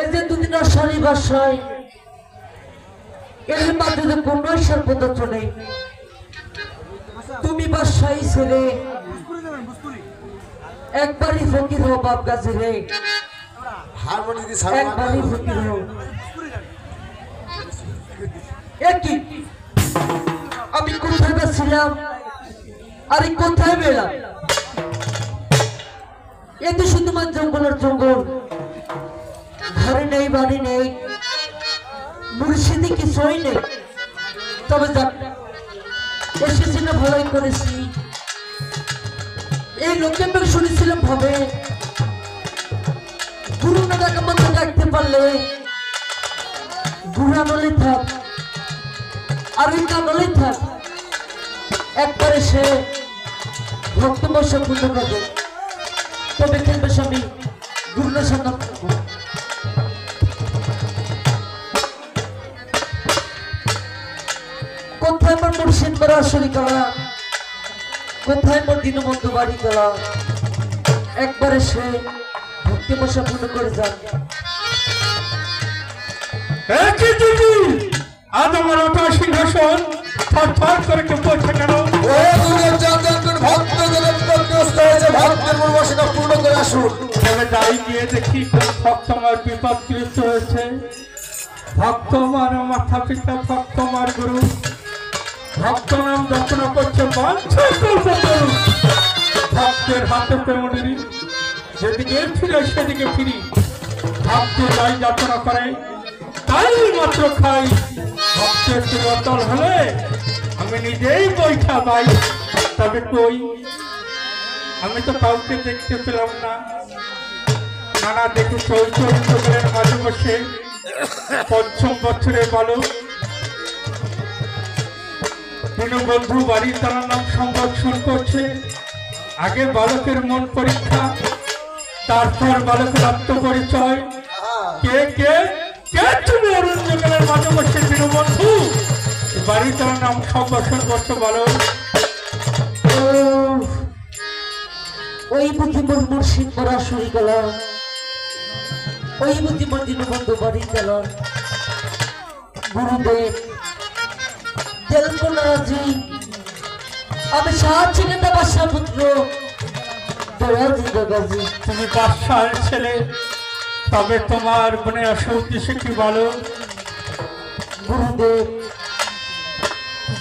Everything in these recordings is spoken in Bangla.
এই যে দুদিন শনি বাসায় এর মাঝে কোনো সর্বদত্ত নেই। তুমি বাসায় ছেলে একবারই ফকির হো বাপ গাছে রে, একবারই ফকির হো। একই আমি কোথায় যাচ্ছিলাম আর কোথায় বেলাম? এ তো শুধুমাত্র জঙ্গলের জঙ্গল, ঘরে নেই বাড়ি নেই, মুর্শিদি কিছুই নেই। তবে যাক, এসেছি না ভালোই করেছি। এই লোকের মুখে শুনেছিলাম ভাবে গুরু না ডাকা মাথা ডাকতে পারলে গুরু আনলে থাক আর ওই কানলেই থাক, একবারে সে ভক্ত মশা পূর্ণ করবে। তবে খেলবে স্বামী গুরুর সন্ধান করবো। কোথায় আমার মুর্শিদ করা আসলি করা, কোথায় মোর দীনবন্ধু বাড়ি করা, একবারে সে ভক্তি মশা পূর্ণ করে যান। আজ আমার ওটা সিংহাসন থরথর করে কেঁপেছে কেন? তবে যাই গিয়ে দেখি ভক্ত আমার বিপদগ্রস্ত হয়েছে। ভক্ত আমার মাথা পিতা, ভক্ত আমার গুরু, ভক্ত নাম যন্ত্রণা করছে ভক্তের হাতে প্রেমী, যেদিকে ফিরে সেদিকে ফিরি। ভক্তের যাই যাত্রা করে তাই মাত্র খাই। ভক্তের অতল হলে আমি নিজেই বৈঠা পাই। তবে কই, আমি তো কাউকে দেখতে পেলাম না। নানা দেখে চরিত্রের মাঝে বসে পঞ্চম বছরের বালক দীনবন্ধু বাড়ির তার নাম সংরক্ষণ করছে। আগে বালকের মন পরীক্ষা, তারপর বালকের আত্মপরিচয়। কে কে কে তুমি অরণ্যকালের মাঝে বসে দীনবন্ধু বাড়ির তার নাম সংরক্ষণ করছো বালক? ওই বুদ্ধি মোর মুর্শিদ করা শুরু করলাম, ওই বুদ্ধি মোর দীনবন্ধু বাড়ি গেল। গুরুদেব জলপনাজি, আমি সাহায্য কেতা বাদশাহ পুত্র দয়াজি দাদাজি। তুমি বাদশাহের ছেলে, তবে তোমার মনে আসা উদ্দেশ্য কি বলো? গুরুদেব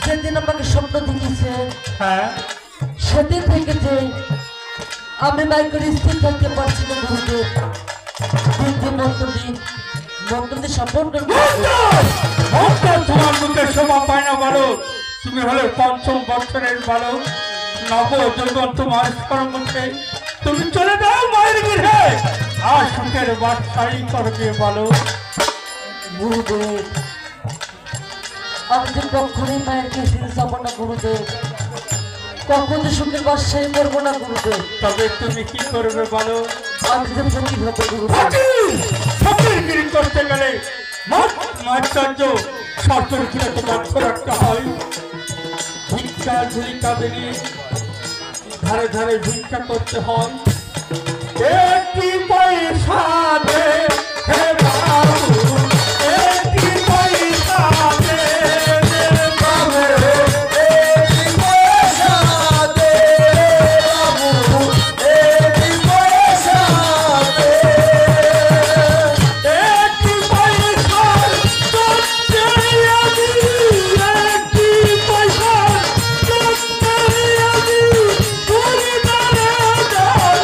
যেদিন আমাকে স্বপ্ন দেখিয়েছে, হ্যাঁ, সেদিন থেকে যে আমি মাইকের স্থির থাকতে পারছি না গুরুদেব। দিন দিন মন্ত্রী সম্পন্ন তোমার মুখে শোভা পায় না বলো? তুমি হলে পঞ্চম বছরের বালক, নব যৌবন তোমার সম্মুখে। তুমি চলে যাও মায়ের গৃহে, আর সুখের বাদশাহী করবে বলো? গুরুদেব আমি যে কখনই মায়ের কাছে যাবো না গুরুদেব, কখন যে সুখের বাদশাহী করবো না গুরুদেব। তবে তুমি কি করবে বলো? আমি যে ফকির হবো গুরুদেব। ফকিরগিরি করতে গেলে মাচার্য শর্তের উপরে তো লক্ষ্য রাখতে হয়। ভিক্ষা ঝুলিকা বেরিয়ে ধারে ধারে ভিক্ষা করতে হয়। একটি পয়সা দে হে বাবু, একটি পয়সা দে বাবু, একটি পয়সা দে বাবু, একটি পয়সা দে, একটি পয়সা করতে আমি, একটি পয়সা করতে আমি পরিবারে যাবে।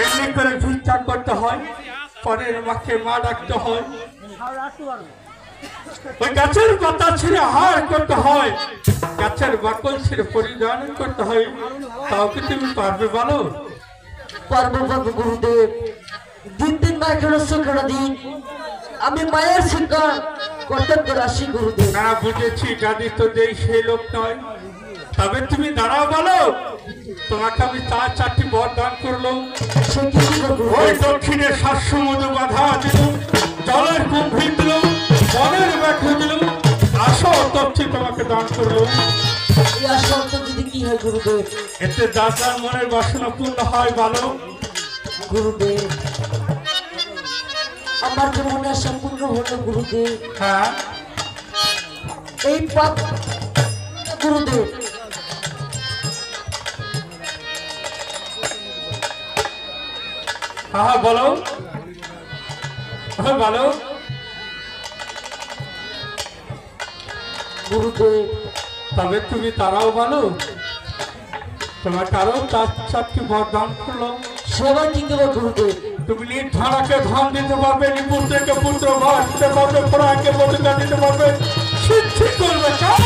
এমনি করে ভিক্ষা করতে হয়, পরের মাকে মা ডাকতে হয়। ওই গাছের পাতা ছিঁড়ে হার করতে হয়, গাছের বাকল ছিঁড়ে পরিধান করতে হয়। তাও কি তুমি পারবে বলো? পারবো পারবো গুরুদেব। দিন দিন মায়ের শিক্ষা দিন, আমি মায়ের শিক্ষা কর্তন করে আসি গুরুদেব। না বুঝেছি, দাদি তো দেই সেই লোক নয়। তবে তুমি দাঁড়াও বলো, তোমাকে আমি 4টি বর দান করলো। সে কি ছিল ওই গুরুদেব? দক্ষিণে শাশ্বমধু বাধা দিল, জলের কুম্ভীর দিল, বনের ব্যাঘ্র দিল, আসো তথ্য তোমাকে দান করলো। এই আসল তো যদি কি হয় গুরুদেব? এতে দাদার মনের বাসনা পূর্ণ হয় বলো। গুরুদেব, আমার যে মনে আশা পূর্ণ হলো গুরুদেব। হ্যাঁ, এই পাপ গুরুদেব, হ্যাঁ বলো, হ্যাঁ বলো। গুরুদেব তবে তুমি তারাও বলো, তোমার কারো 4টি বর দান করলো। সবাই কি দেবো গুরুদেব? তুমি নির্ধারাকে ধন দিতে পারবে, নিপুত্রকে পুত্র ভার দিতে পারবে, ফোড়াকে বধুকা দিতে পারবে, সিদ্ধি করবে কাজ,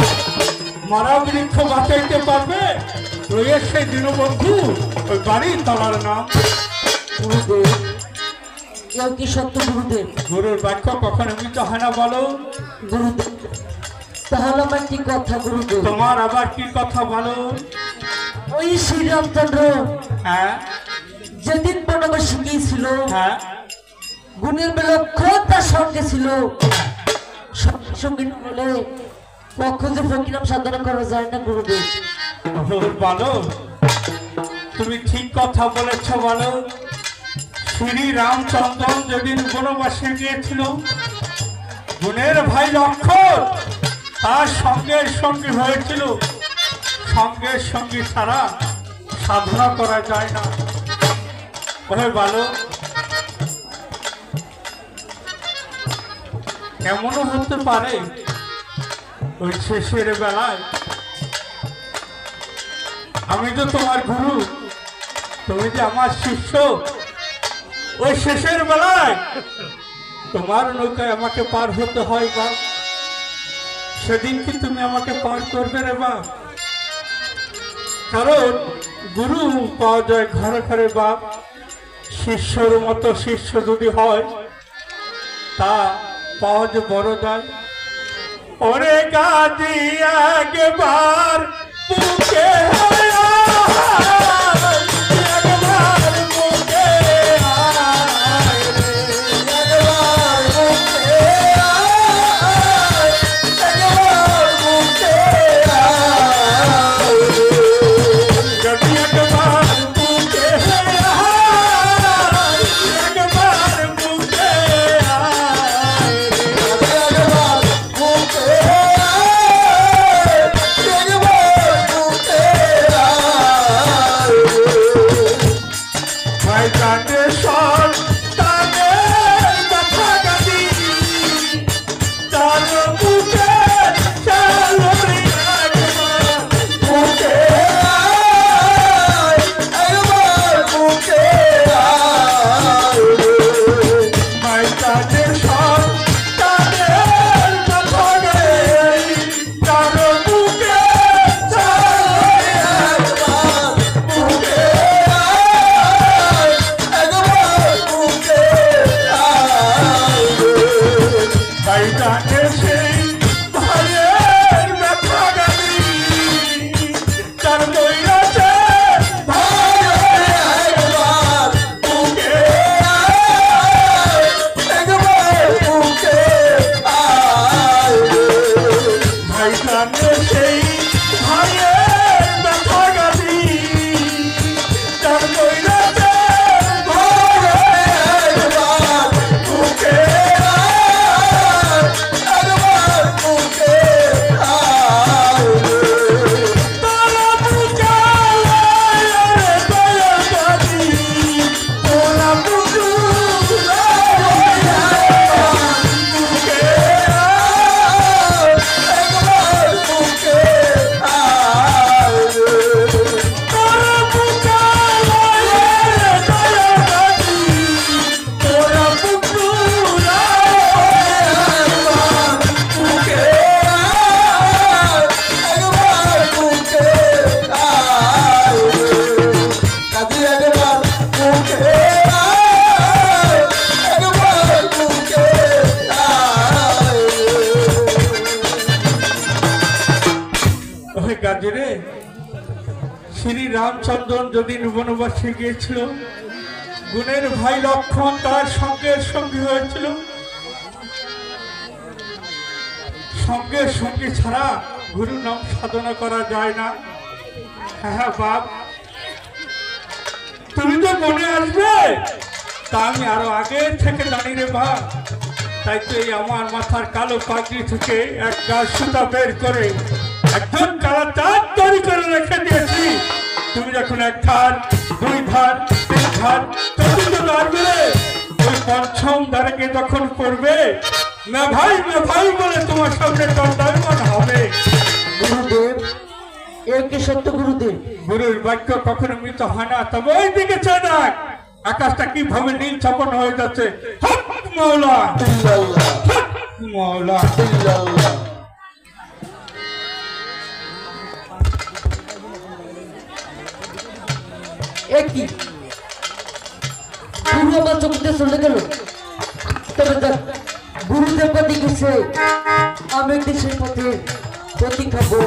মারা বৃক্ষ বাঁচাইতে পারবে। রয়েছে সেই দীনবন্ধু, ওই বাড়ির তলার নাম। গুরুদেব, কেউ কি সত্য গুরুদেব? গুরুর বাক্য কখনো মিথ্য হয় না বলো। গুরুদেব, তাহলে আমার কি কথা গুরুদেব? তোমার আবার কি কথা বলো। ওই শ্রীরামচন্দ্র হ্যাঁ যেদিন প্রণব শিখিয়েছিল, হ্যাঁ, গুণের লক্ষ্য তার সঙ্গে ছিল। সঙ্গে সঙ্গে বলে কখন যে ফকিরাম সাধনা করা যায় না গুরুদেব। বলো, তুমি ঠিক কথা বলেছ বলো। শ্রী রামচন্দ্র যেদিন বনবাসে গিয়েছিল, গুণের ভাই লক্ষণ তার সঙ্গে সঙ্গে হয়েছিল। সঙ্গে সঙ্গে ছাড়া সাধনা করা যায় না। ওহে বলো, এমনও হতে পারে ওই শেষের বেলায় আমি তো তোমার গুরু, তুমি যে আমার শিষ্য, ওই শেষের বেলায় তোমার নৌকায় আমাকে পার হতে হয় বাপ। সেদিন কি তুমি আমাকে পার করবে রে বাপ? কারণ গুরু পাওয়া যায় ঘরে ঘরে বাপ। শিষ্যর মতো শিষ্য যদি হয় তা পাওয়া যে বড় যায়। ওরে গাদি একবার বুকে একবার বুকে আয় রে, একবার বুকে আয়, একবার বুকে আয় রে। যদি একবার বুকে আয়, একবার বুকে আয় রে, একবার বুকে আয়, একবার শ্রী রামচন্দ্র যেদিন বনবাসে গিয়েছিল, গুণের ভাই লক্ষ্মণ তার সঙ্গে হয়েছিল। সঙ্গে ছাড়া গুরু নাম সাধনা করা যায় না। হ্যাঁ বাপ, তুমি তো মনে আসবে তা আমি আরো আগে থেকে জানি রে বাপ। তাই তো এই আমার মাথার কালো পাগড়ি থেকে এক গাছ সুতা বের করে একজন কালা চাঁদ তৈরি করে রেখে দিয়েছি। তুমি যখন এক ধার, দুই ধার, তিন ধার, চতুর্থ ধার বেড়ে ওই পঞ্চম ধারকে যখন করবে, না ভাই বলে তোমার সামনে দণ্ডায়মান হবে। গুরুদেব, এ কি সত্য গুরুদেব? গুরুর বাক্য কখনো মৃত হয় না। তবে ওই দিকে চায় না, আকাশটা কিভাবে নীল ছাপন হয়ে যাচ্ছে। হক মাওলা, হক মাওলা। একই গুরু আমার চোখে চলে গেল। তবে দেখ, গুরুদেব পাতি গেছে, আমি দেশের পথে প্রতি খাবো।